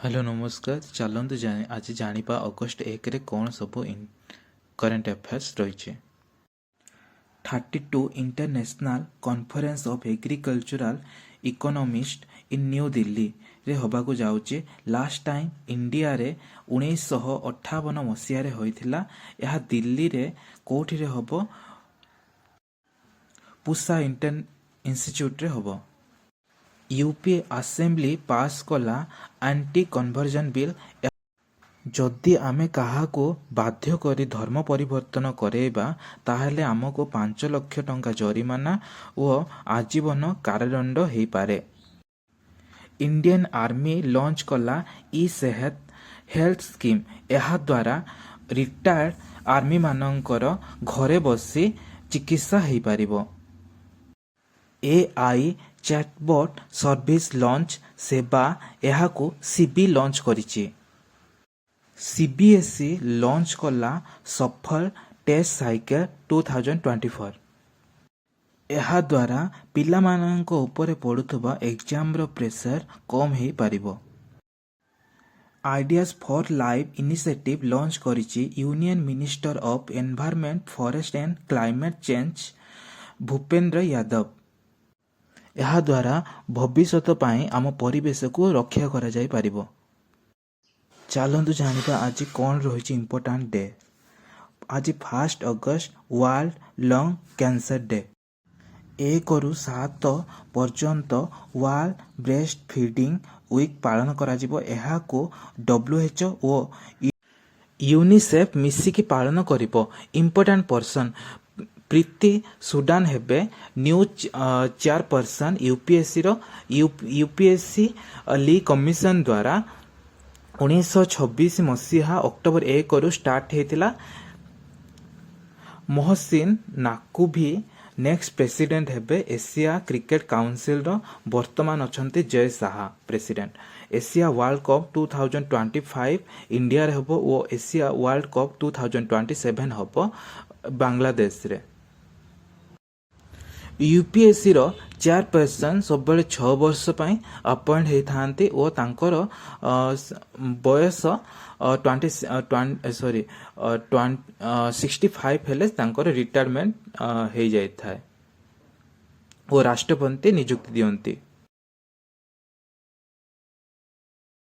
Hello नमस्कार चलतु आज जानिबा अगस्ट 1 रे कौन सब करेंट अफेयर्स रही। 32 international conference of agricultural economist in new Delhi रे होबाकू जाउचे। लास्ट टाइम इंडिया रे 1958 मसीह रे होइथिला। यह दिल्ली रे कोठी रे होबो, पुसा इंस्टीट्यूट रे होबो। यूपीए असेंबली पास कला एंटी कन्वर्जन बिल। जदि आमे काहाको बाध्य करी धर्म परिवर्तन करेबा ताहेले आमको 5 लाख टंका जरिमाना और आजीवन कारादंड हो पारे। इंडियन आर्मी लॉन्च कला ई सेहत हेल्थ स्कीम। यह द्वारा रिटायर्ड आर्मी मानकर घरे बसी चिकित्सा हो पारिबो। एआई चैटबॉट सर्विस लॉन्च सेवा यहाकू सीबी लॉन्च करिछि। सीबीएसई लॉन्च कला सफल टेस्ट साइकिल 2024। यह द्वारा पिला माननको ऊपर पड़ुथबा एग्जाम रो प्रेशर कम हो पारिबो। Ideas for life initiative launch करिछि union minister of environment forest and climate change Bhupendra Yadav. यह द्वारा भविष्यत पाई आम परिवेश को रक्षा करा जाय पारिबो। चलतु जानिबा आज कौन रही इम्पोर्टाट डे। आज 1 अगस्त वर्ल्ड लंग कैंसर डे। 1 ରୁ 7 पर्यंत वर्ल्ड ब्रेस्ट फीडिंग वीक पालन करा जिवो। एहा को WHO और यूनिसेफ मिसिकी पालन करिवो। इम्पोर्टाट पर्सन प्रीति सुडान हेबे न्यू चेयरपर्सन यूपीएससी ली कमिशन द्वारा 1926 मसीहा अक्टोबर 1 ରୁ स्टार्ट होता। मोहसिन नाकवी नेक्स्ट प्रेसिडेंट हेबे एशिया क्रिकेट काउंसिल रो। वर्तमान अछंती जय Saha president. Asia world cup 2025 India रे होबो और एशिया वर्ल्ड कप 2027 होबो बांग्लादेश रे। यूपीएससी रो चेयरपर्सन सब 6 वर्ष पई अपॉइंट होइथांती और तांकर बयस 65 हेले तांकर रिटायरमेंट हो जाय थाए और राष्ट्रपति नियुक्ति दियंती।